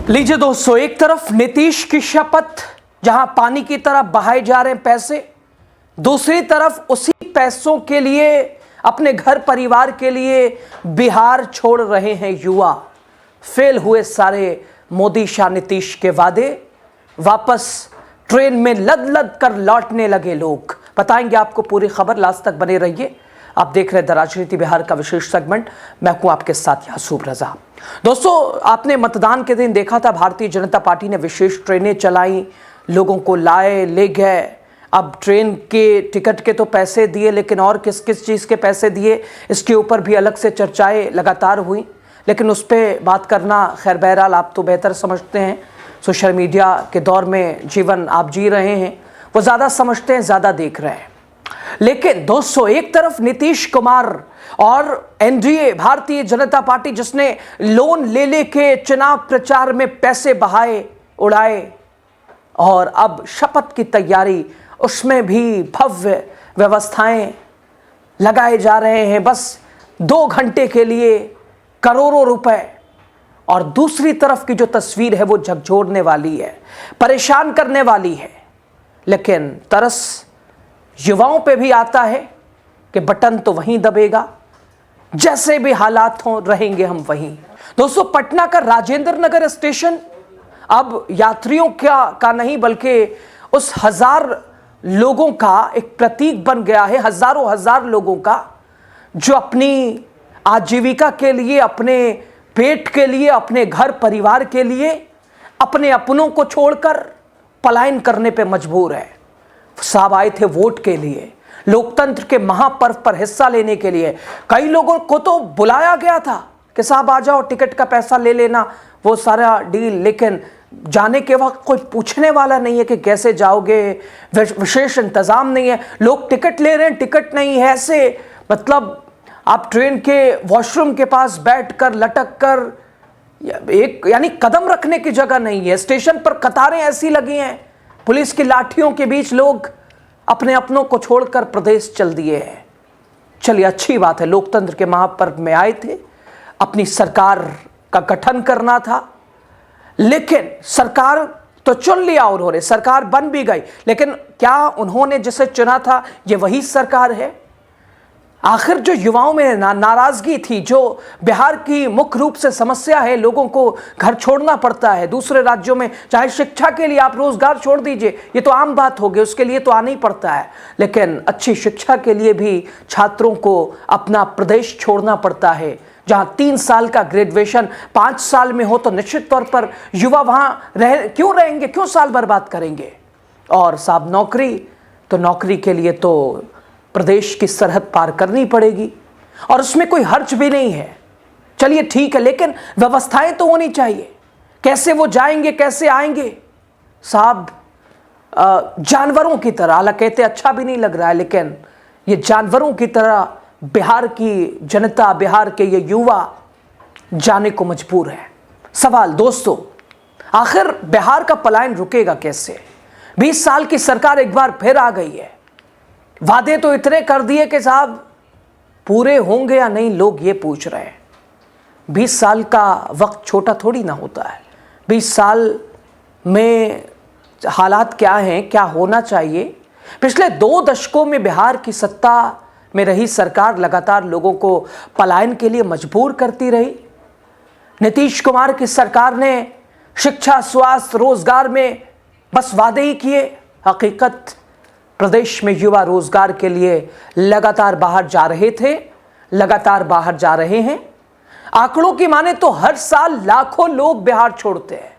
लीजिए दोस्तों, एक तरफ नीतीश की शपथ जहां पानी की तरह बहाए जा रहे हैं पैसे, दूसरी तरफ उसी पैसों के लिए अपने घर परिवार के लिए बिहार छोड़ रहे हैं युवा। फेल हुए सारे मोदी शाह नीतीश के वादे, वापस ट्रेन में लद लद कर लौटने लगे लोग। बताएंगे आपको पूरी खबर, लास्ट तक बने रहिए। आप देख रहे हैं द राजनीति बिहार का विशेष सेगमेंट। मैं हूं आपके साथ यासूब रजा। दोस्तों, आपने मतदान के दिन देखा था भारतीय जनता पार्टी ने विशेष ट्रेनें चलाई, लोगों को लाए ले गए। अब ट्रेन के टिकट के तो पैसे दिए, लेकिन और किस किस चीज़ के पैसे दिए, इसके ऊपर भी अलग से चर्चाएं लगातार हुई। लेकिन उस पर बात करना, खैर बहरहाल आप तो बेहतर समझते हैं, सोशल मीडिया के दौर में जीवन आप जी रहे हैं, वो ज़्यादा समझते हैं, ज़्यादा देख रहे हैं। लेकिन दोस्तों, एक तरफ नीतीश कुमार और एनडीए भारतीय जनता पार्टी, जिसने लोन ले लेके चुनाव प्रचार में पैसे बहाए उड़ाए, और अब शपथ की तैयारी, उसमें भी भव्य व्यवस्थाएं लगाए जा रहे हैं, बस 2 घंटे के लिए करोड़ों रुपए। और दूसरी तरफ की जो तस्वीर है वो झकझोरने वाली है, परेशान करने वाली है। लेकिन तरस युवाओं पे भी आता है कि बटन तो वहीं दबेगा, जैसे भी हालात हों रहेंगे हम वहीं। दोस्तों, पटना का राजेंद्र नगर स्टेशन अब यात्रियों का नहीं, बल्कि उस 1000 लोगों का एक प्रतीक बन गया है। हजार लोगों का जो अपनी आजीविका के लिए, अपने पेट के लिए, अपने घर परिवार के लिए, अपने अपनों को छोड़कर पलायन करने पे मजबूर है। साहब आए थे वोट के लिए, लोकतंत्र के महापर्व पर हिस्सा लेने के लिए। कई लोगों को तो बुलाया गया था कि साहब आ जाओ, टिकट का पैसा ले लेना, वो सारा डील। लेकिन जाने के वक्त कोई पूछने वाला नहीं है कि कैसे जाओगे, विशेष इंतजाम नहीं है, लोग टिकट ले रहे हैं, टिकट नहीं है। ऐसे मतलब आप ट्रेन के वॉशरूम के पास बैठकर लटक कर, एक यानी कदम रखने की जगह नहीं है। स्टेशन पर कतारें ऐसी लगी हैं, पुलिस की लाठियों के बीच लोग अपने अपनों को छोड़कर प्रदेश चल दिए हैं। चलिए, अच्छी बात है, लोकतंत्र के महापर्व में आए थे, अपनी सरकार का गठन करना था। लेकिन सरकार तो चुन लिया उन्होंने, सरकार बन भी गई, लेकिन क्या उन्होंने जिसे चुना था ये वही सरकार है? आखिर जो युवाओं में नाराजगी थी, जो बिहार की मुख्य रूप से समस्या है, लोगों को घर छोड़ना पड़ता है दूसरे राज्यों में, चाहे शिक्षा के लिए, आप रोजगार छोड़ दीजिए, ये तो आम बात हो गई, उसके लिए तो आना ही पड़ता है। लेकिन अच्छी शिक्षा के लिए भी छात्रों को अपना प्रदेश छोड़ना पड़ता है। जहां 3 साल का ग्रेजुएशन 5 साल में हो तो निश्चित तौर पर युवा वहां क्यों रहेंगे, क्यों साल बर्बाद करेंगे? और साहब नौकरी, तो नौकरी के लिए तो प्रदेश की सरहद पार करनी पड़ेगी, और उसमें कोई हर्ज भी नहीं है। चलिए ठीक है, लेकिन व्यवस्थाएं तो होनी चाहिए। कैसे वो जाएंगे, कैसे आएंगे? साहब जानवरों की तरह, हालांकि कहते अच्छा भी नहीं लग रहा है, लेकिन ये जानवरों की तरह बिहार की जनता, बिहार के ये युवा जाने को मजबूर है। सवाल दोस्तों, आखिर बिहार का पलायन रुकेगा कैसे? 20 साल की सरकार एक बार फिर आ गई है, वादे तो इतने कर दिए कि साहब पूरे होंगे या नहीं, लोग ये पूछ रहे हैं। 20 साल का वक्त छोटा थोड़ी ना होता है। 20 साल में हालात क्या हैं, क्या होना चाहिए? पिछले 2 दशकों में बिहार की सत्ता में रही सरकार लगातार लोगों को पलायन के लिए मजबूर करती रही। नीतीश कुमार की सरकार ने शिक्षा, स्वास्थ्य, रोजगार में बस वादे ही किए। हकीकत प्रदेश में युवा रोजगार के लिए लगातार बाहर जा रहे थे, लगातार बाहर जा रहे हैं। आंकड़ों की माने तो हर साल लाखों लोग बिहार छोड़ते हैं,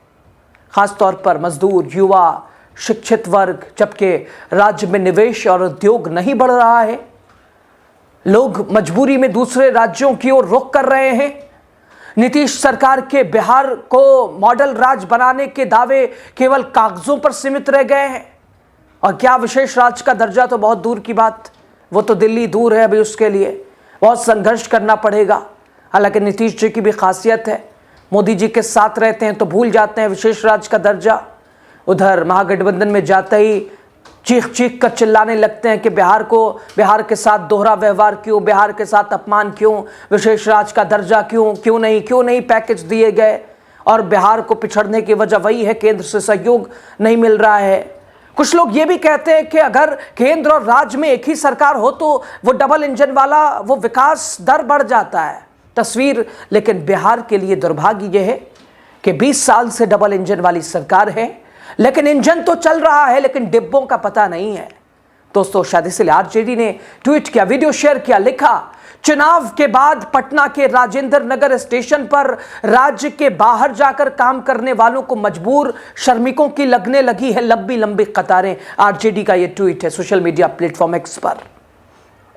खासतौर पर मजदूर, युवा, शिक्षित वर्ग, जबकि राज्य में निवेश और उद्योग नहीं बढ़ रहा है। लोग मजबूरी में दूसरे राज्यों की ओर रुख कर रहे हैं। नीतीश सरकार के बिहार को मॉडल राज्य बनाने के दावे केवल कागजों पर सीमित रह गए हैं, और क्या विशेष राज्य का दर्जा तो बहुत दूर की बात, वो तो दिल्ली दूर है, अभी उसके लिए बहुत संघर्ष करना पड़ेगा। हालांकि नीतीश जी की भी खासियत है, मोदी जी के साथ रहते हैं तो भूल जाते हैं विशेष राज्य का दर्जा। उधर महागठबंधन में जाते ही चीख चीख कर चिल्लाने लगते हैं कि बिहार के साथ दोहरा व्यवहार क्यों, बिहार के साथ अपमान क्यों, विशेष राज्य का दर्जा क्यों नहीं पैकेज दिए गए। और बिहार को पिछड़ने की वजह वही है, केंद्र से सहयोग नहीं मिल रहा है। कुछ लोग ये भी कहते हैं कि अगर केंद्र और राज्य में एक ही सरकार हो तो वो डबल इंजन वाला वो विकास दर बढ़ जाता है तस्वीर। लेकिन बिहार के लिए दुर्भाग्य यह है कि 20 साल से डबल इंजन वाली सरकार है, लेकिन इंजन तो चल रहा है लेकिन डिब्बों का पता नहीं है। दोस्तों शायद इसलिए आरजेडी ने ट्वीट किया, वीडियो शेयर किया, लिखा चुनाव के बाद पटना के राजेंद्र नगर स्टेशन पर राज्य के बाहर जाकर काम करने वालों को मजबूर श्रमिकों की लगने लगी है लंबी लंबी कतारें। आरजेडी का यह ट्वीट है सोशल मीडिया प्लेटफॉर्म एक्स पर।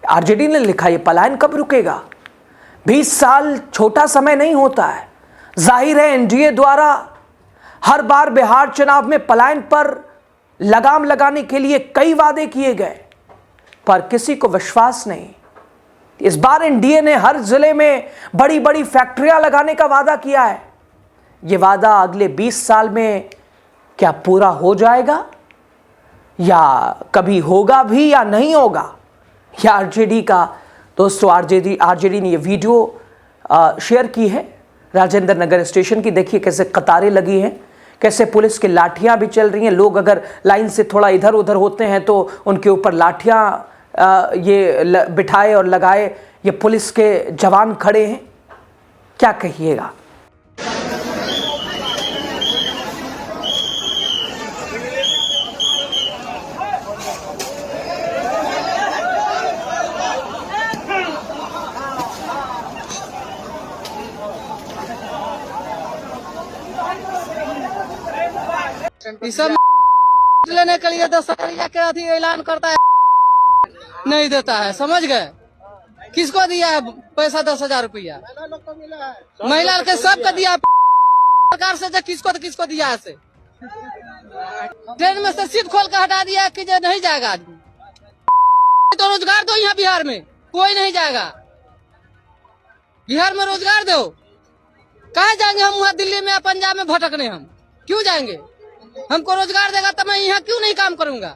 आरजेडी ने लिखा यह पलायन कब रुकेगा? 20 साल छोटा समय नहीं होता है। जाहिर है एनडीए द्वारा हर बार बिहार चुनाव में पलायन पर लगाम लगाने के लिए कई वादे किए गए, पर किसी को विश्वास नहीं। इस बार एनडीए ने हर जिले में बड़ी बड़ी फैक्ट्रियां लगाने का वादा किया है। यह वादा अगले 20 साल में क्या पूरा हो जाएगा या कभी होगा भी या नहीं होगा? यह आरजेडी का दोस्तों आरजेडी ने यह वीडियो शेयर की है राजेंद्र नगर स्टेशन की। देखिए कैसे कतारें लगी हैं, कैसे पुलिस की लाठियां भी चल रही हैं। लोग अगर लाइन से थोड़ा इधर उधर होते हैं तो उनके ऊपर लाठियां ये बिठाए और लगाए ये पुलिस के जवान खड़े हैं। क्या कहिएगा? सब लेने के लिए 10,000 के अधिक ऐलान करता है, नहीं देता है। समझ गए? किसको दिया है पैसा 10,000 रुपया? महिला के सबको दिया सरकार से। किसको दिया है? से ट्रेन में से सीट खोल कर हटा दिया कि जो नहीं जाएगा आदमी। तो रोजगार दो यहाँ बिहार में, कोई नहीं जाएगा। बिहार में रोजगार दो। कहाँ जाएंगे हम? वहाँ दिल्ली में या पंजाब में भटकने हम क्यों जाएंगे? हमको रोजगार देगा तो मैं यहाँ क्यों नहीं काम करूंगा?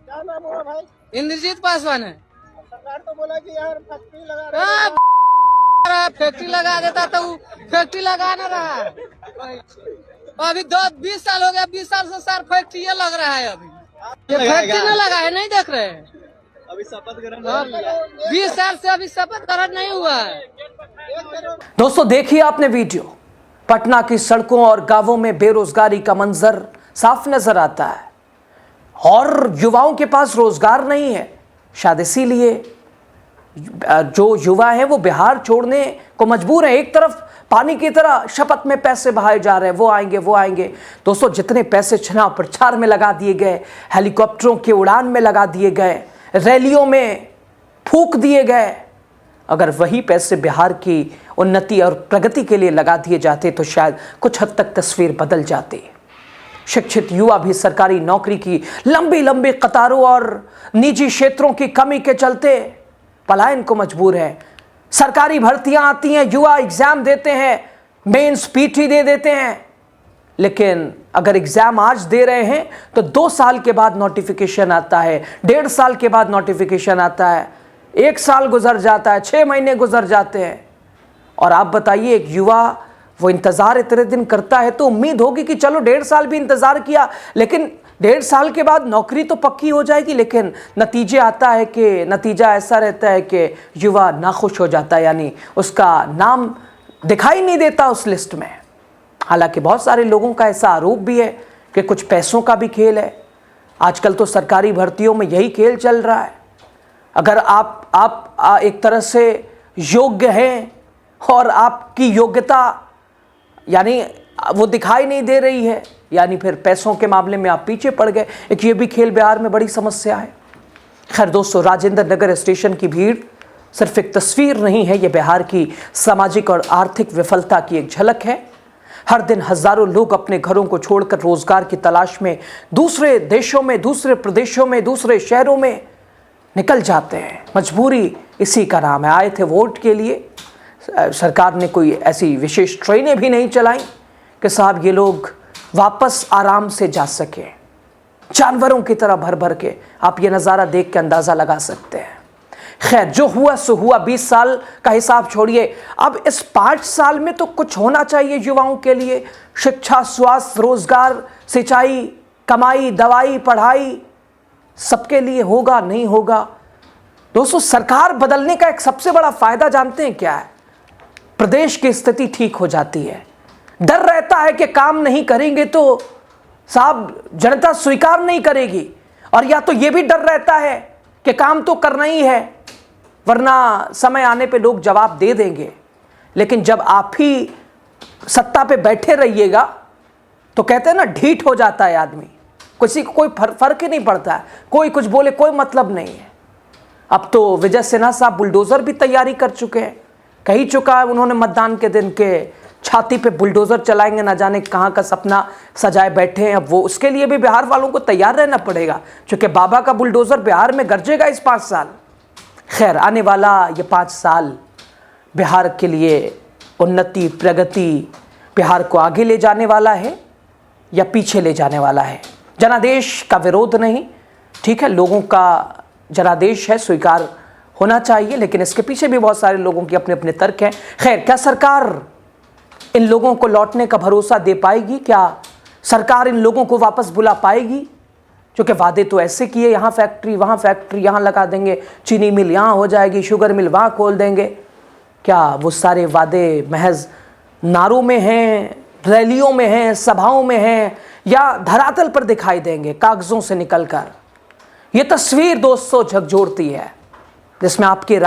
क्या नाम हुआ भाई? इंद्रजीत पासवान है। सरकार तो बोला कि यार फैक्ट्री लगा रहा है। फैक्ट्री लगा देता तो फैक्ट्री लगा ना रहा। अभी 20 साल हो गया, 20 साल से सर फैक्ट्री लग रहा है। अभी ये फैक्ट्री न लगा है, नहीं देख रहे हैं। अभी शपथ ग्रहण 20 साल से अभी शपथ ग्रहण नहीं हुआ है। दोस्तों देखिए आपने वीडियो, पटना की सड़कों और गांवों में बेरोजगारी का मंजर साफ नजर आता है और युवाओं के पास रोजगार नहीं है। शायद इसीलिए जो युवा है वो बिहार छोड़ने को मजबूर है। एक तरफ पानी की तरह शपथ में पैसे बहाए जा रहे हैं, वो आएंगे। दोस्तों जितने पैसे चुनाव प्रचार में लगा दिए गए, हेलीकॉप्टरों के उड़ान में लगा दिए गए, रैलियों में फूंक दिए गए, अगर वही पैसे बिहार की उन्नति और प्रगति के लिए लगा दिए जाते तो शायद कुछ हद तक तस्वीर बदल जाती। शिक्षित युवा भी सरकारी नौकरी की लंबी लंबी कतारों और निजी क्षेत्रों की कमी के चलते पलायन को मजबूर है। सरकारी भर्तियां आती हैं, युवा एग्जाम देते हैं, मेंस पीटी दे देते हैं, लेकिन अगर एग्जाम आज दे रहे हैं तो 2 साल के बाद नोटिफिकेशन आता है, 1.5 साल के बाद नोटिफिकेशन आता है, 1 साल गुजर जाता है, 6 महीने गुजर जाते हैं। और आप बताइए एक युवा वो इंतज़ार इतने दिन करता है तो उम्मीद होगी कि चलो 1.5 साल भी इंतज़ार किया, लेकिन 1.5 साल के बाद नौकरी तो पक्की हो जाएगी। लेकिन नतीजा ऐसा रहता है कि युवा नाखुश हो जाता है, यानी उसका नाम दिखाई नहीं देता उस लिस्ट में। हालांकि बहुत सारे लोगों का ऐसा आरोप भी है कि कुछ पैसों का भी खेल है। आजकल तो सरकारी भर्तियों में यही खेल चल रहा है। अगर आप एक तरह से योग्य हैं और आपकी योग्यता यानी वो दिखाई नहीं दे रही है, यानी फिर पैसों के मामले में आप पीछे पड़ गए। एक ये भी खेल बिहार में बड़ी समस्या है। खैर दोस्तों, राजेंद्र नगर स्टेशन की भीड़ सिर्फ एक तस्वीर नहीं है, ये बिहार की सामाजिक और आर्थिक विफलता की एक झलक है। हर दिन हजारों लोग अपने घरों को छोड़कर रोजगार की तलाश में दूसरे देशों में, दूसरे प्रदेशों में, दूसरे शहरों में निकल जाते हैं। मजबूरी इसी का नाम है। आए थे वोट के लिए, सरकार ने कोई ऐसी विशेष ट्रेनें भी नहीं चलाई कि साहब ये लोग वापस आराम से जा सके। जानवरों की तरह भर भर के आप ये नज़ारा देख के अंदाज़ा लगा सकते हैं। खैर, जो हुआ सो हुआ। 20 साल का हिसाब छोड़िए, अब इस 5 साल में तो कुछ होना चाहिए युवाओं के लिए। शिक्षा, स्वास्थ्य, रोजगार, सिंचाई, कमाई, दवाई, पढ़ाई, सबके लिए होगा नहीं होगा। दोस्तों, सरकार बदलने का एक सबसे बड़ा फायदा जानते हैं क्या है? प्रदेश की स्थिति ठीक हो जाती है। डर रहता है कि काम नहीं करेंगे तो साहब जनता स्वीकार नहीं करेगी, और या तो यह भी डर रहता है कि काम तो करना ही है वरना समय आने पे लोग जवाब दे देंगे। लेकिन जब आप ही सत्ता पे बैठे रहिएगा तो कहते हैं ना, ढीठ हो जाता है आदमी, किसी को कोई फर्क ही नहीं पड़ता है, कोई कुछ बोले कोई मतलब नहीं है। अब तो विजय सिन्हा साहब बुलडोजर भी तैयारी कर चुके हैं, कह ही चुका है उन्होंने मतदान के दिन के छाती पे बुलडोजर चलाएंगे, ना जाने कहाँ का सपना सजाए बैठे हैं। अब वो उसके लिए भी बिहार वालों को तैयार रहना पड़ेगा, क्योंकि बाबा का बुलडोजर बिहार में गरजेगा इस 5 साल। खैर, आने वाला ये 5 साल बिहार के लिए उन्नति, प्रगति, बिहार को आगे ले जाने वाला है या पीछे ले जाने वाला है? जनादेश का विरोध नहीं, ठीक है, लोगों का जनादेश है, स्वीकार होना चाहिए, लेकिन इसके पीछे भी बहुत सारे लोगों की अपने अपने तर्क हैं। खैर, क्या सरकार इन लोगों को लौटने का भरोसा दे पाएगी? क्या सरकार इन लोगों को वापस बुला पाएगी? क्योंकि वादे तो ऐसे किए, यहाँ फैक्ट्री यहाँ लगा देंगे, चीनी मिल यहाँ हो जाएगी, शुगर मिल वहाँ खोल देंगे। क्या वो सारे वादे महज नारों में हैं, रैलियों में हैं, सभाओं में हैं, या धरातल पर दिखाई देंगे कागजों से निकलकर? ये तस्वीर दोस्तों झकझोरती है, जिसमें आपकी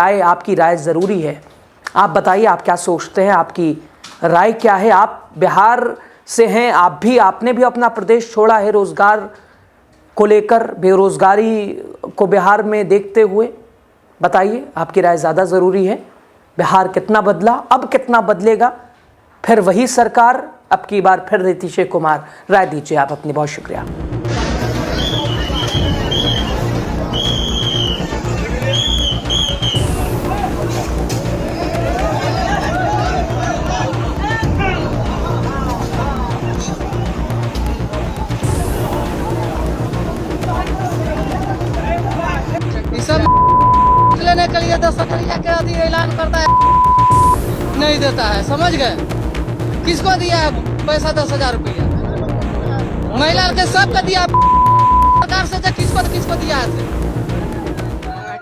राय ज़रूरी है। आप बताइए, आप क्या सोचते हैं, आपकी राय क्या है? आप बिहार से हैं, आपने भी अपना प्रदेश छोड़ा है रोज़गार को लेकर, बेरोज़गारी को बिहार में देखते हुए। बताइए, आपकी राय ज़्यादा ज़रूरी है। बिहार कितना बदला, अब कितना बदलेगा? फिर वही सरकार, अब की बार फिर नीतीश कुमार? राय दीजिए आप अपनी। बहुत शुक्रिया। लेने के लिए 10 रुपया के अधिक ऐलान करता है, नहीं देता है। समझ गए? किसको दिया है पैसा 10,000 रुपया? महिला के सबको दिया सरकार से, किसको दिया है?